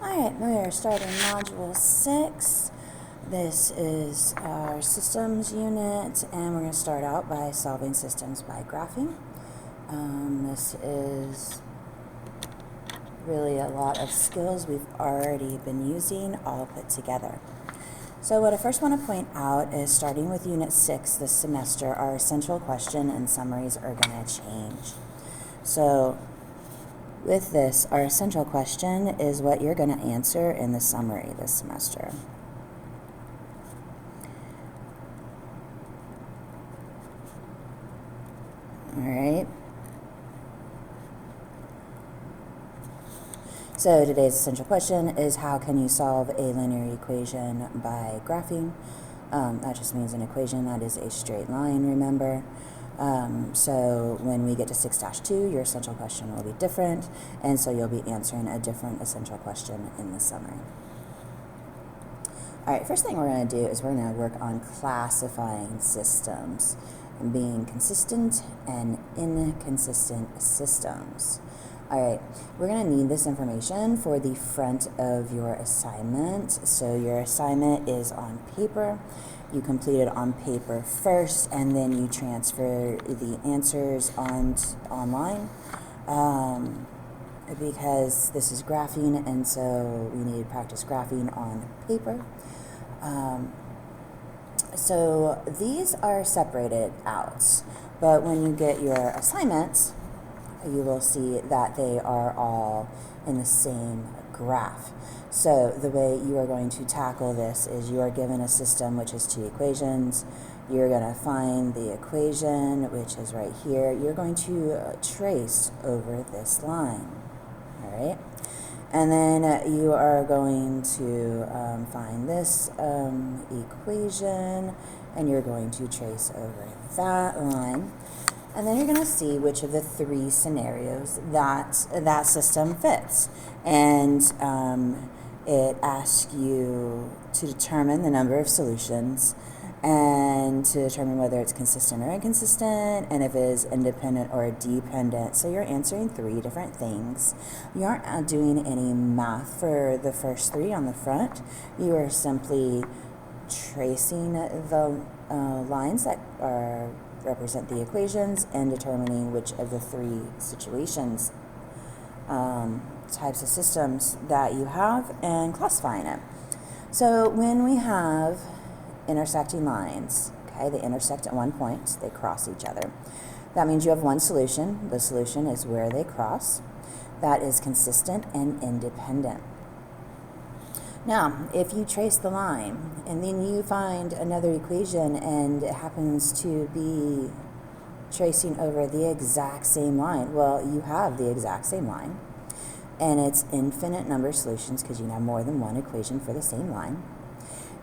Alright, we are starting Module 6. This is our systems unit, and we're going to start out by solving systems by graphing. This is really a lot of skills we've already been using, all put together. So what I first want to point out is, starting with Unit 6 this semester, our essential question and summaries are going to change. So with this, our essential question is what you're going to answer in the summary this semester. All right. So today's essential question is, how can you solve a linear equation by graphing? That just means an equation that is a straight line, remember. So when we get to 6-2, your essential question will be different, and so you'll be answering a different essential question in the summary. All right, first thing we're going to do is we're going to work on classifying systems, being consistent and inconsistent systems. All right, we're going to need this information for the front of your assignment. So your assignment is on paper. You complete it on paper first, and then you transfer the answers online because this is graphing, and so we need to practice graphing on paper. So these are separated out, but when you get your assignments, you will see that they are all in the same graph. So the way you are going to tackle this is, you are given a system which is two equations. You're going to find the equation, which is right here. You're going to trace over this line, all right? And then you are going to find this equation, and you're going to trace over that line. And then you're going to see which of the three scenarios that system fits. And it asks you to determine the number of solutions, and to determine whether it's consistent or inconsistent, and if it is independent or dependent. So you're answering three different things. You aren't doing any math for the first three on the front. You are simply tracing the lines that represent the equations, and determining which of the three situations, types of systems that you have, and classifying it. So when we have intersecting lines, okay, they intersect at one point, they cross each other. That means you have one solution. The solution is where they cross. That is consistent and independent. Now, if you trace the line and then you find another equation and it happens to be tracing over the exact same line, well, you have the exact same line, and it's infinite number of solutions because you have more than one equation for the same line.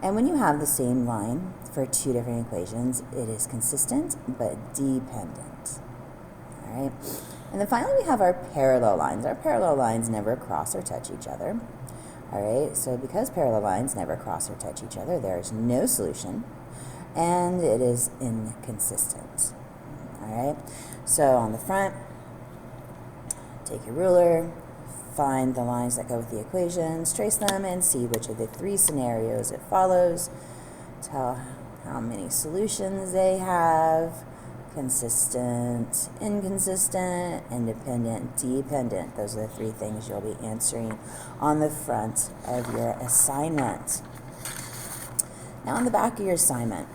And when you have the same line for two different equations, it is consistent but dependent. All right. And then finally, we have our parallel lines. Our parallel lines never cross or touch each other. All right, so because parallel lines never cross or touch each other, there is no solution, and it is inconsistent. All right, so on the front, take your ruler, find the lines that go with the equations, trace them, and see which of the three scenarios it follows. Tell how many solutions they have: consistent, inconsistent, independent, dependent. Those are the three things you'll be answering on the front of your assignment. Now on the back of your assignment,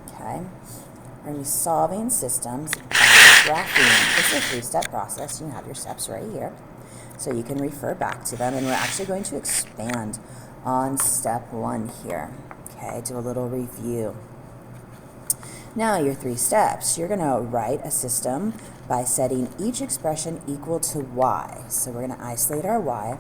okay, we're going to be solving systems by graphing. This is a three-step process. You have your steps right here, so you can refer back to them, and we're actually going to expand on step 1 here, okay, do a little review. Now, your 3 steps, you're going to write a system by setting each expression equal to y. So we're going to isolate our y.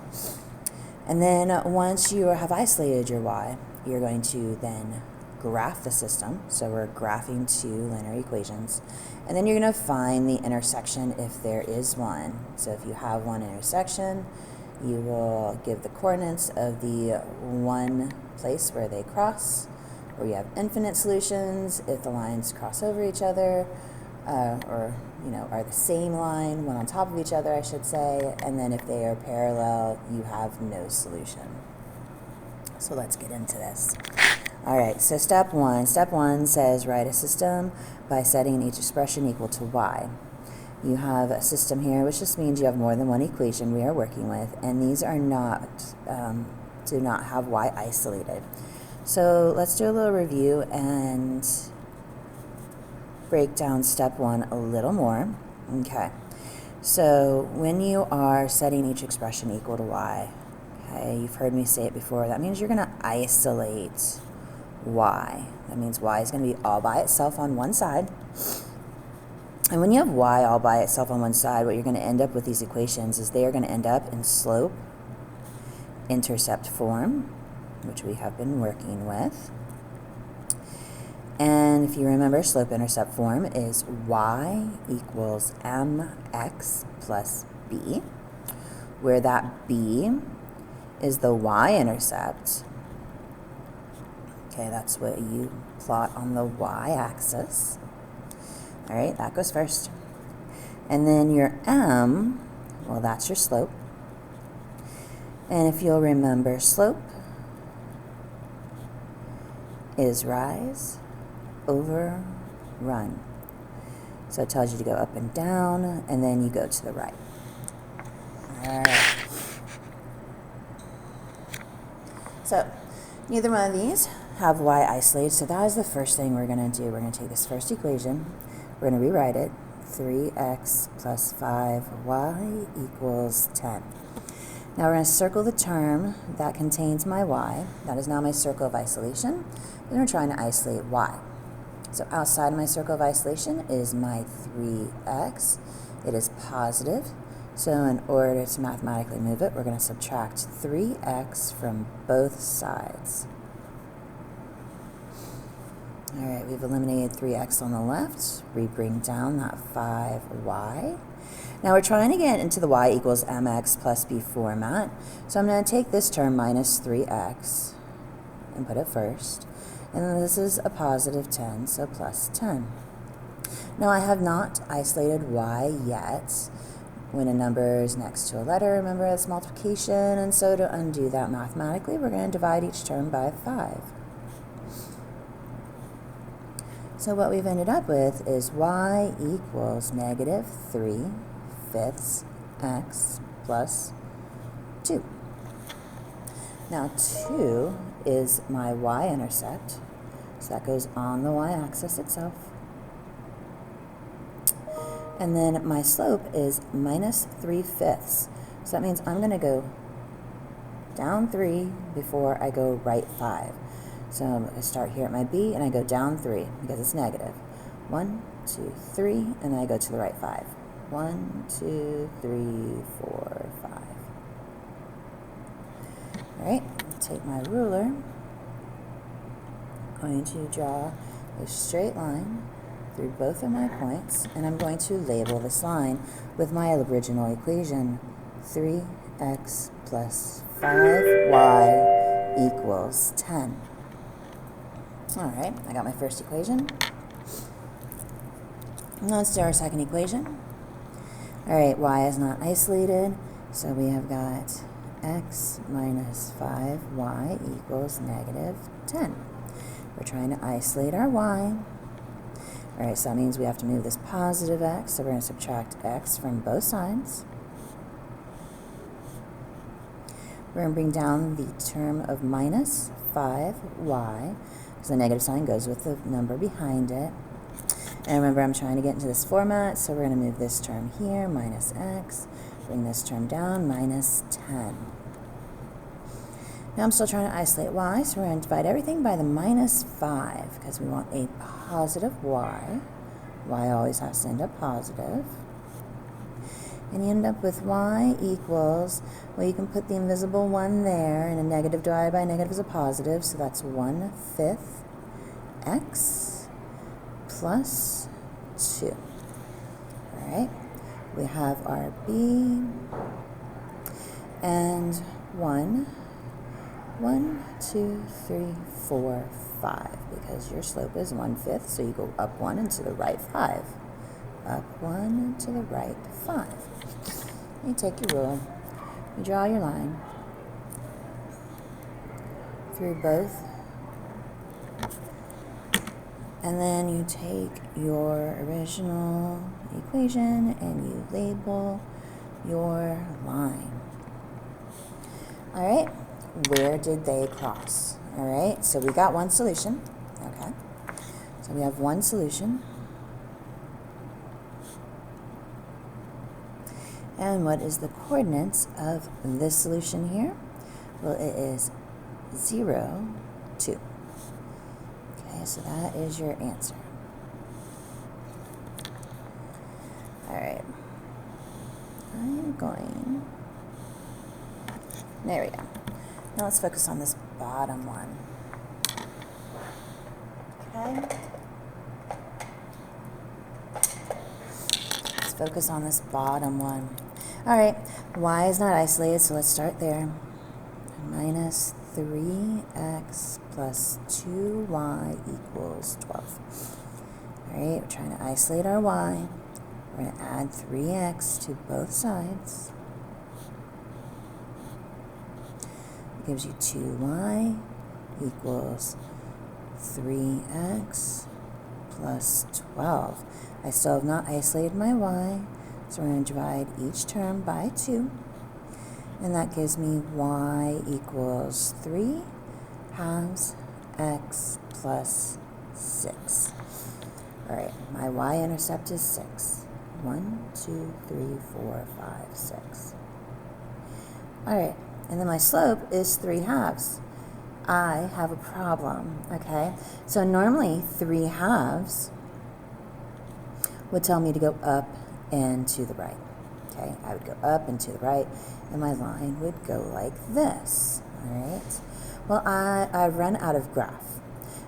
And then once you have isolated your y, you're going to then graph the system. So we're graphing two linear equations. And then you're going to find the intersection if there is one. So if you have one intersection, you will give the coordinates of the one place where they cross. Where you have infinite solutions if the lines cross over each other, or are the same line, one on top of each other, I should say, and then if they are parallel, you have no solution. So let's get into this. All right, so step one says write a system by setting each expression equal to y. You have a system here, which just means you have more than one equation we are working with, and these are not, do not have y isolated. So let's do a little review and break down step one a little more. Okay, so when you are setting each expression equal to y, okay, you've heard me say it before, that means you're going to isolate y. That means y is going to be all by itself on one side. And when you have y all by itself on one side, what you're going to end up with these equations is they are going to end up in slope intercept form, which we have been working with. And if you remember, slope intercept form is y equals mx plus b, where that b is the y-intercept. Okay, that's what you plot on the y-axis. All right, that goes first. And then your m, well, that's your slope. And if you'll remember, slope is rise over run. So it tells you to go up and down, and then you go to the right. All right. So neither one of these have y isolated, so that is the first thing we're going to do. We're going to take this first equation, we're going to rewrite it, 3x plus 5y equals 10. Now we're going to circle the term that contains my y. That is now my circle of isolation, and we're trying to isolate y. So outside of my circle of isolation is my 3x. It is positive. So in order to mathematically move it, we're going to subtract 3x from both sides. All right, we've eliminated 3x on the left. We bring down that 5y. Now we're trying to get into the y equals mx plus b format. So I'm going to take this term minus 3x and put it first. And then this is a positive 10, so plus 10. Now I have not isolated y yet. When a number is next to a letter, remember it's multiplication, and so to undo that mathematically, we're going to divide each term by 5. So what we've ended up with is y equals negative 3/5 x plus 2. Now 2 is my y-intercept, so that goes on the y-axis itself. And then my slope is minus 3/5. So that means I'm going to go down 3 before I go right 5. So I start here at my b and I go down 3 because it's negative. 1, 2, 3, and then I go to the right 5. 1, 2, 3, 4, 5. All right, take my ruler. I'm going to draw a straight line through both of my points, and I'm going to label this line with my original equation, 3x plus 5y equals 10. All right, I got my first equation. Now let's do our second equation. All right, y is not isolated, so we have got x minus 5y equals negative 10. We're trying to isolate our y. All right, so that means we have to move this positive x, so we're going to subtract x from both sides. We're going to bring down the term of minus 5y, because the negative sign goes with the number behind it. And remember, I'm trying to get into this format, so we're going to move this term here, minus x, bring this term down, minus 10. Now I'm still trying to isolate y, so we're going to divide everything by the minus 5, because we want a positive y. Y always has to end up positive. And you end up with y equals, well, you can put the invisible 1 there, and a negative divided by a negative is a positive, so that's 1/5 x plus 2. All right, we have our b, and 1, 2, 3, 4, 5, because your slope is 1/5, so you go up 1 and to the right 5. up 1 to the right 5. You take your rule, you draw your line through both, and then you take your original equation and you label your line. All right, where did they cross? All right, so we got one solution. Okay, so we have one solution. And what is the coordinates of this solution here? Well, it is 0, 2. Okay, so that is your answer. All right. I'm going... There we go. Now let's focus on this bottom one. Okay. Let's focus on this bottom one. All right, y is not isolated, so let's start there. Minus 3x plus 2y equals 12. All right, we're trying to isolate our y. We're going to add 3x to both sides. It gives you 2y equals 3x plus 12. I still have not isolated my y, so we're going to divide each term by 2. And that gives me y equals 3 halves x plus 6. All right, my y-intercept is 6. 1, 2, 3, 4, 5, 6. All right, and then my slope is 3 halves. I have a problem, okay? So normally 3 halves would tell me to go up and to the right. Okay, I would go up and to the right, and my line would go like this. All right. Well, I run out of graph,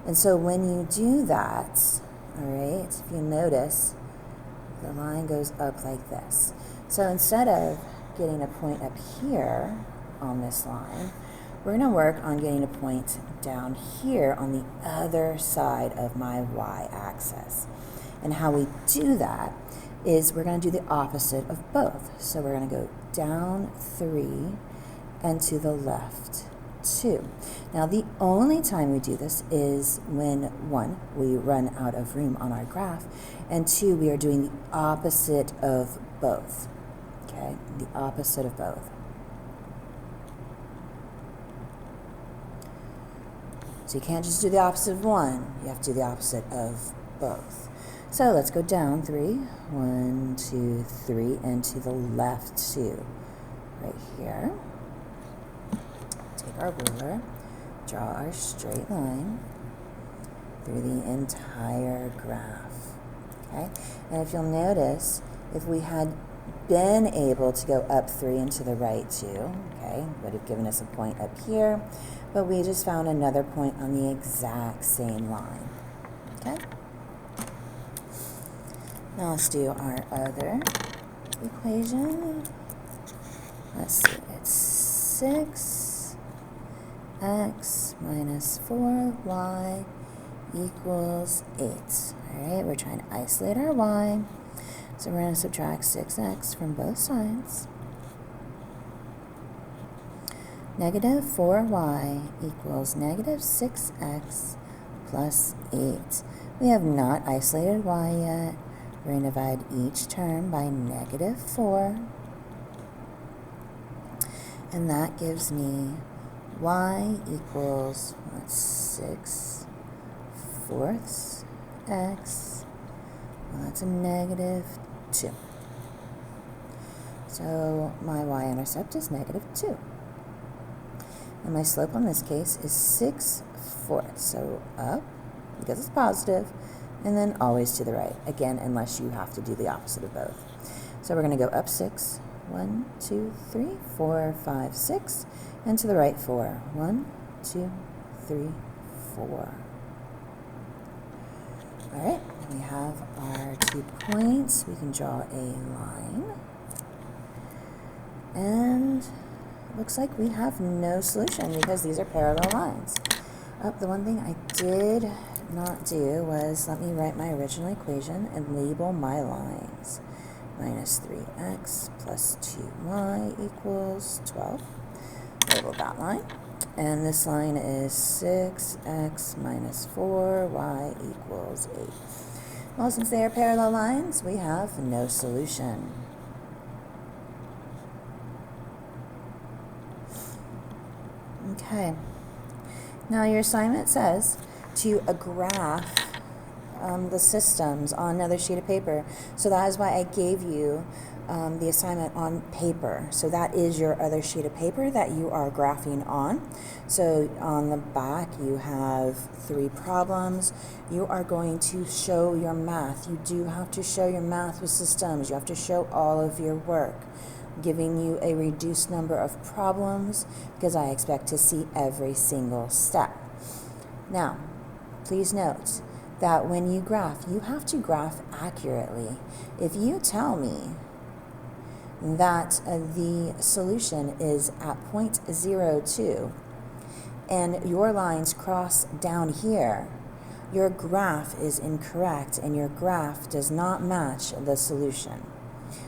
and so when you do that, all right, if you notice, the line goes up like this. So instead of getting a point up here on this line, we're going to work on getting a point down here on the other side of my y-axis. And how we do that is we're going to do the opposite of both. So we're going to go down 3 and to the left 2. Now the only time we do this is when 1, we run out of room on our graph, and 2, we are doing the opposite of both. Okay, the opposite of both. So you can't just do the opposite of one, you have to do the opposite of both. So let's go down 3, 1, 2, 3, and to the left 2. Right here. Take our ruler, draw our straight line through the entire graph. Okay? And if you'll notice, if we had been able to go up 3 and to the right 2, okay, would have given us a point up here, but we just found another point on the exact same line. Okay? Now let's do our other equation. Let's see, it's 6x minus 4y equals 8. All right, we're trying to isolate our y. So we're going to subtract 6x from both sides. Negative 4y equals negative 6x plus 8. We have not isolated y yet. We're going to divide each term by negative 4. And that gives me y equals 6 fourths x. Well, that's a negative 2. So my y-intercept is negative 2. And my slope on this case is 6 fourths. So up, because it's positive, and then always to the right. Again, unless you have to do the opposite of both. So we're going to go up 6. 1, 2, 3, 4, 5, 6. And to the right 4. 1, 2, 3, 4. All right, we have our 2 points. We can draw a line. And it looks like we have no solution because these are parallel lines. Oh, the one thing I did not do was let me write my original equation and label my lines. Minus 3x plus 2y equals 12. Label that line. And this line is 6x minus 4y equals 8. Well, since they are parallel lines, we have no solution. Okay. Now your assignment says to graph the systems on another sheet of paper. So that is why I gave you the assignment on paper. So that is your other sheet of paper that you are graphing on. So on the back you have 3 problems. You are going to show your math. You do have to show your math with systems. You have to show all of your work, giving you a reduced number of problems because I expect to see every single step. Now, please note that when you graph, you have to graph accurately. If you tell me that the solution is at 0.02 and your lines cross down here, your graph is incorrect and your graph does not match the solution.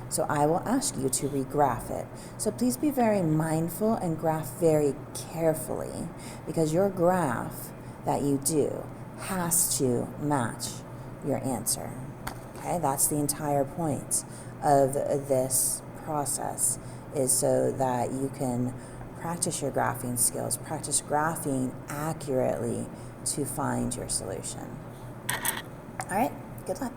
So I will ask you to regraph it. So please be very mindful and graph very carefully because your graph that you do has to match your answer. Okay, that's the entire point of this process, is so that you can practice your graphing skills, practice graphing accurately to find your solution. All right, good luck.